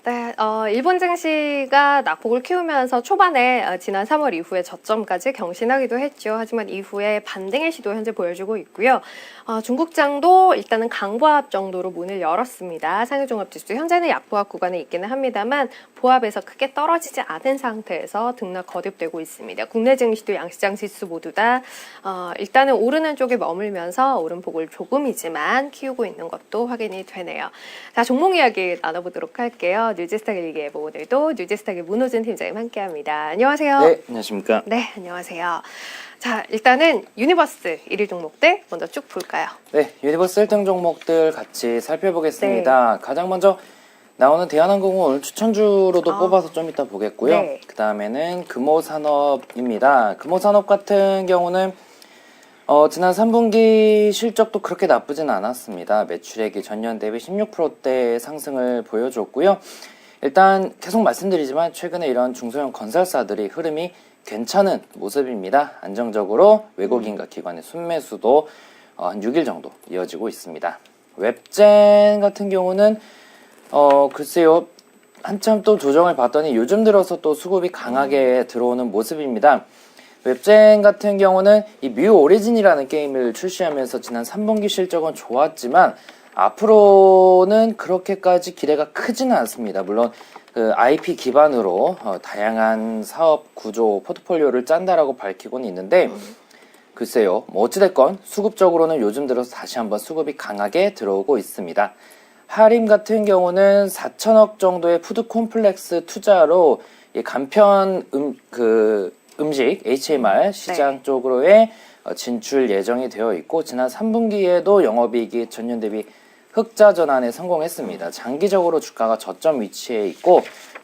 네, 일본 증시가 낙폭을 키우면서 초반에 지난 3월 이후에 저점까지 경신하기도 했죠. 하지만 이후에 반등의 시도 현재 보여주고 있고요. 중국장도 일단은 강보합 정도로 문을 열었습니다. 상해종합지수 현재는 약보합 구간에 있기는 합니다만 보합에서 크게 떨어지지 않은 상태에서 등락 거듭되고 있습니다. 국내 증시도 양시장 지수 모두 다 일단은 오르는 쪽에 머물면서 오름폭을 조금이지만 키우고 있는 것도 확인이 되네요. 자, 종목 이야기 나눠보도록 할게요. 뉴지스탁 일기예보 오늘도 뉴지스탁의 문호준 팀장님 함께합니다. 안녕하세요. 네, 안녕하십니까. 네, 안녕하세요. 자, 일단은 유니버스 1위 종목들 먼저 쭉 볼까요? 네, 유니버스 1등 종목들 같이 살펴보겠습니다. 가장 먼저 나오는 대한항공은 오늘 추천주로도 뽑아서 좀 이따 보겠고요. 네. 그 다음에는 금호산업입니다. 금호산업 같은 경우는 지난 3분기 실적도 그렇게 나쁘진 않았습니다. 매출액이 전년 대비 16%대 상승을 보여줬고요. 일단 계속 말씀드리지만 최근에 이런 중소형 건설사들이 흐름이 괜찮은 모습입니다. 안정적으로 외국인과 기관의 순매수도 한 6일 정도 이어지고 있습니다. 웹젠 같은 경우는 글쎄요, 한참 또 조정을 봤더니 요즘 들어서 또 수급이 강하게 들어오는 모습입니다. 웹젠 같은 경우는 이 뮤 오리진이라는 게임을 출시하면서 지난 3분기 실적은 좋았지만 앞으로는 그렇게까지 기대가 크지는 않습니다. 물론 그 IP 기반으로 다양한 사업 구조 포트폴리오를 짠다라고 밝히고는 있는데 글쎄요, 뭐 어찌됐건 수급적으로는 요즘 들어서 다시 한번 수급이 강하게 들어오고 있습니다. 하림 같은 경우는 4천억 정도의 푸드 콤플렉스 투자로 이 간편 음식 HMR 시장 쪽으로의 진출 예정이 되어 있고 지난 3분기에도 영업이익이 전년 대비 흑자 전환에 성공했습니다. 장기적으로 주가가 저점 위치에 있고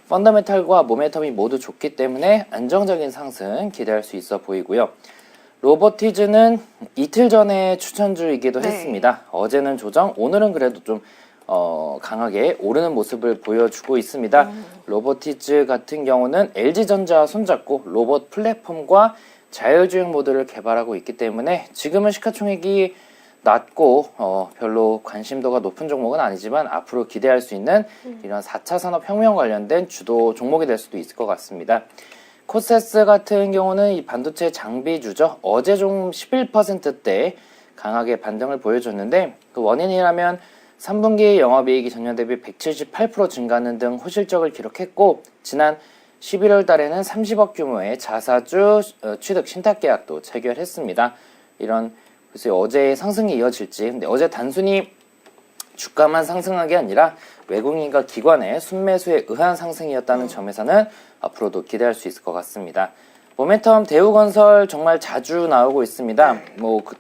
펀더멘탈과 모멘텀이 모두 좋기 때문에 안정적인 상승 기대할 수 있어 보이고요. 로보티즈는 이틀 전에 추천주이기도 했습니다. 어제는 조정, 오늘은 그래도 좀 강하게 오르는 모습을 보여주고 있습니다. 로보티즈 같은 경우는 LG전자와 손잡고 로봇 플랫폼과 자율주행 모드를 개발하고 있기 때문에 지금은 시가총액이 낮고 별로 관심도가 높은 종목은 아니지만 앞으로 기대할 수 있는 이런 4차 산업혁명 관련된 주도 종목이 될 수도 있을 것 같습니다. 코세스 같은 경우는 이 반도체 장비주죠. 어제 좀 11%대 강하게 반등을 보여줬는데 그 원인이라면 3분기 영업이익이 전년 대비 178% 증가하는 등 호실적을 기록했고 지난 11월 달에는 30억 규모의 자사주 취득 신탁계약도 체결했습니다. 이런 글쎄 어제의 상승이 이어질지 근데 어제 단순히 주가만 상승한 게 아니라 외국인과 기관의 순매수에 의한 상승이었다는 점에서는 앞으로도 기대할 수 있을 것 같습니다. 모멘텀 대우건설 정말 자주 나오고 있습니다.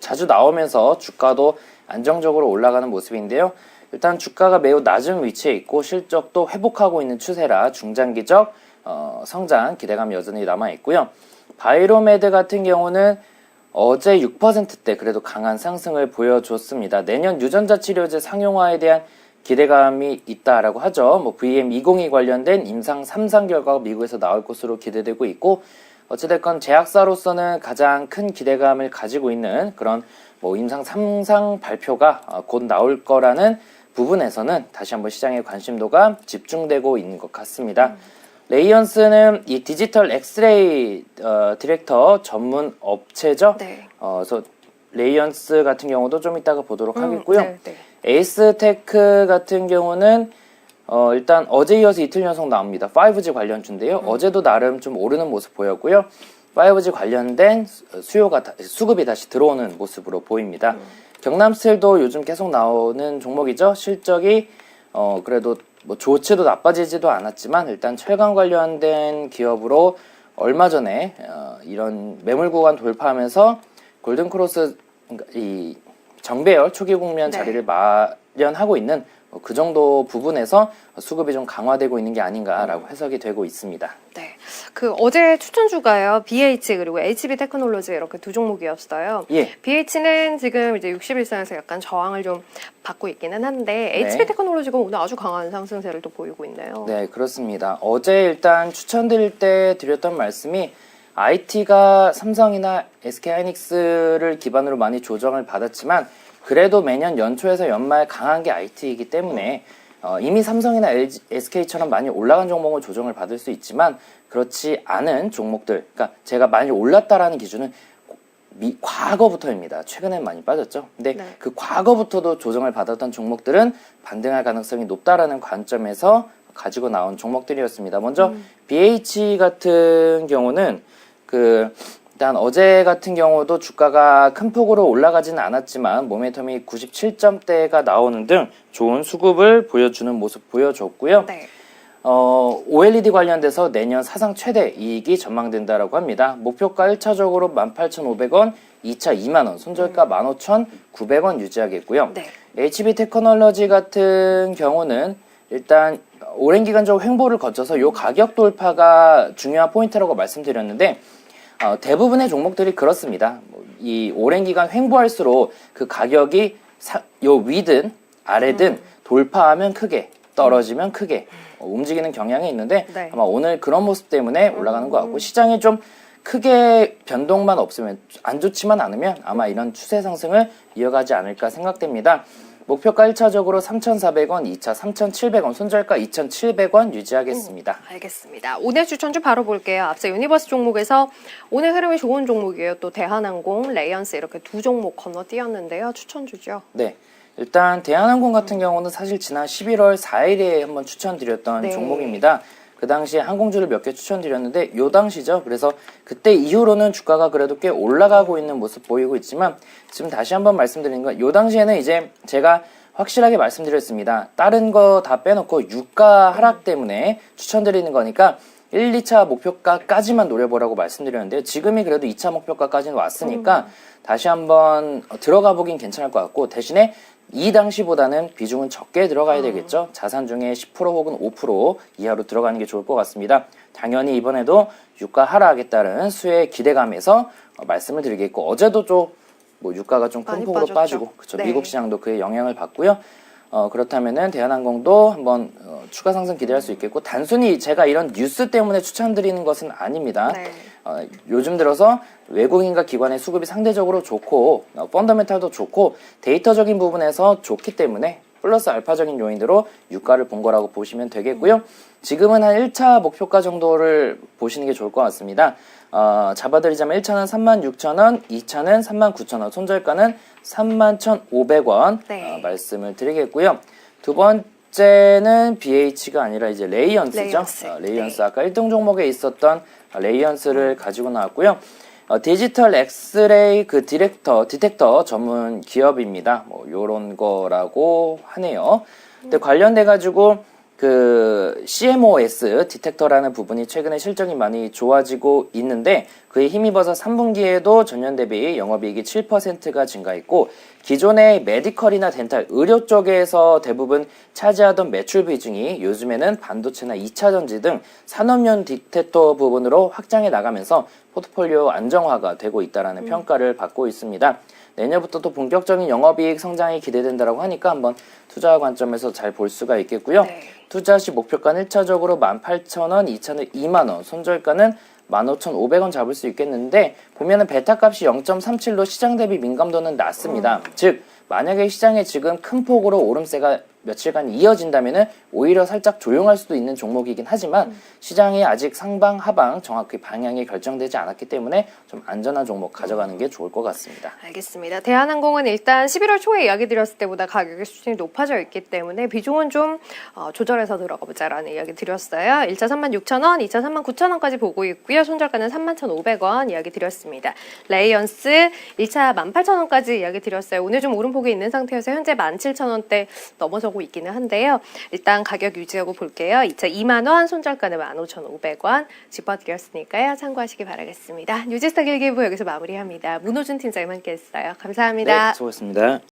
자주 나오면서 주가도 안정적으로 올라가는 모습인데요. 일단 주가가 매우 낮은 위치에 있고 실적도 회복하고 있는 추세라 중장기적 성장 기대감 여전히 남아있고요. 바이로메드 같은 경우는 어제 6%대 그래도 강한 상승을 보여줬습니다. 내년 유전자 치료제 상용화에 대한 기대감이 있다라고 하죠. VM202 관련된 임상 3상 결과가 미국에서 나올 것으로 기대되고 있고 어찌됐건 제약사로서는 가장 큰 기대감을 가지고 있는 그런 임상 3상 발표가 곧 나올 거라는 부분에서는 다시 한번 시장의 관심도가 집중되고 있는 것 같습니다. 레이언스는 이 디지털 엑스레이 디렉터 전문 업체죠. 그래서 레이언스 같은 경우도 좀 이따가 보도록 하겠고요. 에이스테크 같은 경우는 일단 어제 이어서 이틀 연속 나옵니다. 5G 관련주인데요. 어제도 나름 좀 오르는 모습 보였고요. 5G 관련된 수급이 다시 들어오는 모습으로 보입니다. 경남스틸도 요즘 계속 나오는 종목이죠. 실적이 그래도 좋지도 나빠지지도 않았지만 일단 철강 관련된 기업으로 얼마 전에 이런 매물 구간 돌파하면서 골든크로스 이 정배열 초기 국면 자리를 마련하고 있는 그 정도 부분에서 수급이 좀 강화되고 있는 게 아닌가라고 해석이 되고 있습니다. 네, 그 어제 추천주가요. BH 그리고 HB 테크놀로지 이렇게 두 종목이었어요. BH는 지금 이제 61선에서 약간 저항을 좀 받고 있기는 한데 HB 테크놀로지가 오늘 아주 강한 상승세를 또 보이고 있네요. 네, 그렇습니다. 어제 일단 추천드릴 때 드렸던 말씀이 IT가 삼성이나 SK하이닉스를 기반으로 많이 조정을 받았지만 그래도 매년 연초에서 연말 강한 게 IT이기 때문에 이미 삼성이나 LG, SK처럼 많이 올라간 종목은 조정을 받을 수 있지만 그렇지 않은 종목들, 그러니까 제가 많이 올랐다라는 기준은 과거부터입니다. 최근엔 많이 빠졌죠. 근데 네. 그 과거부터도 조정을 받았던 종목들은 반등할 가능성이 높다라는 관점에서 가지고 나온 종목들이었습니다. 먼저 BH 같은 경우는 일단 어제 같은 경우도 주가가 큰 폭으로 올라가지는 않았지만 모멘텀이 97점대가 나오는 등 좋은 수급을 보여주는 모습 보여줬고요. 네. OLED 관련돼서 내년 사상 최대 이익이 전망된다라고 합니다. 목표가 1차적으로 18,500원, 2차 2만원, 손절가 15,900원 유지하겠고요. 네. HB 테크놀로지 같은 경우는 일단 오랜 기간적 횡보를 거쳐서 이 가격 돌파가 중요한 포인트라고 말씀드렸는데 대부분의 종목들이 그렇습니다. 이 오랜 기간 횡보할수록 그 가격이 요 위든 아래든 돌파하면 크게 떨어지면 크게 움직이는 경향이 있는데 네. 아마 오늘 그런 모습 때문에 올라가는 것 같고 시장이 좀 크게 변동만 없으면 안 좋지만 않으면 아마 이런 추세 상승을 이어가지 않을까 생각됩니다. 목표가 1차적으로 3,400원, 2차 3,700원, 손절가 2,700원 유지하겠습니다. 알겠습니다. 오늘 추천주 바로 볼게요. 앞서 유니버스 종목에서 오늘 흐름이 좋은 종목이에요. 또 대한항공, 레이언스 이렇게 두 종목 건너뛰었는데요. 추천주죠. 네. 일단 대한항공 같은 경우는 사실 지난 11월 4일에 한번 추천드렸던 네. 종목입니다. 그 당시에 항공주를 몇 개 추천드렸는데 요 당시죠. 그래서 그때 이후로는 주가가 그래도 꽤 올라가고 있는 모습 보이고 있지만 지금 다시 한번 말씀드리는 건 요 당시에는 이제 제가 확실하게 말씀드렸습니다. 다른 거 다 빼놓고 유가 하락 때문에 추천드리는 거니까 1, 2차 목표가까지만 노려보라고 말씀드렸는데요. 지금이 그래도 2차 목표가까지는 왔으니까 다시 한번 들어가 보긴 괜찮을 것 같고 대신에 이 당시보다는 비중은 적게 들어가야 되겠죠. 자산 중에 10% 혹은 5% 이하로 들어가는 게 좋을 것 같습니다. 당연히 이번에도 유가 하락에 따른 수혜 기대감에서 말씀을 드리겠고 어제도 좀 유가가 좀 큰 많이 폭으로 빠졌죠. 빠지고 그쵸. 네. 미국 시장도 그에 영향을 받고요. 그렇다면은 대한항공도 한번 추가 상승 기대할 수 있겠고 단순히 제가 이런 뉴스 때문에 추천드리는 것은 아닙니다. 네. 요즘 들어서 외국인과 기관의 수급이 상대적으로 좋고 펀더멘탈도 좋고 데이터적인 부분에서 좋기 때문에 플러스 알파적인 요인으로 유가를 본 거라고 보시면 되겠고요. 지금은 한 1차 목표가 정도를 보시는 게 좋을 것 같습니다. 잡아드리자면 1차는 36,000원, 2차는 39,000원, 손절가는 31,500원 네. 말씀을 드리겠고요. 두 번째는 BH가 아니라 이제 레이언스죠. 레이언스. 레이언스 네. 아까 1등 종목에 있었던 레이언스를 가지고 나왔고요. 디지털 엑스레이 디텍터 전문 기업입니다. 요런 거라고 하네요. 근데 관련돼가지고 CMOS 디텍터라는 부분이 최근에 실적이 많이 좋아지고 있는데 그에 힘입어서 3분기에도 전년 대비 영업이익이 7%가 증가했고 기존의 메디컬이나 덴탈, 의료 쪽에서 대부분 차지하던 매출 비중이 요즘에는 반도체나 2차전지 등 산업용 디텍터 부분으로 확장해 나가면서 포트폴리오 안정화가 되고 있다는 평가를 받고 있습니다. 내년부터 또 본격적인 영업이익 성장이 기대된다고 하니까 한번 투자 관점에서 잘 볼 수가 있겠고요. 네. 투자 시 목표가는 1차적으로 18,000원, 2차는 2만원, 손절가는 15,500원 잡을 수 있겠는데 보면은 베타 값이 0.37로 시장 대비 민감도는 낮습니다. 즉 만약에 시장에 지금 큰 폭으로 오름세가 며칠간 이어진다면은 오히려 살짝 조용할 수도 있는 종목이긴 하지만 시장이 아직 상방 하방 정확히 방향이 결정되지 않았기 때문에 좀 안전한 종목 가져가는 게 좋을 것 같습니다. 알겠습니다. 대한항공은 일단 11월 초에 이야기 드렸을 때보다 가격의 수준이 높아져 있기 때문에 비중은 좀 조절해서 들어가 보자라는 이야기 드렸어요. 1차 36,000원, 2차 39,000원까지 보고 있고요. 손절가는 31,500원 이야기 드렸습니다. 레이언스 1차 18,000원까지 이야기 드렸어요. 오늘 좀 오름폭이 있는 상태여서 현재 17,000원대 넘어서고 있기는 한데요. 일단 가격 유지하고 볼게요. 2차 2만원, 손절가는 15,500원 짚어드렸으니까요. 참고하시기 바라겠습니다. 뉴지스타 길기부 여기서 마무리합니다. 문호준 팀장님 함께했어요. 감사합니다. 네, 수고했습니다.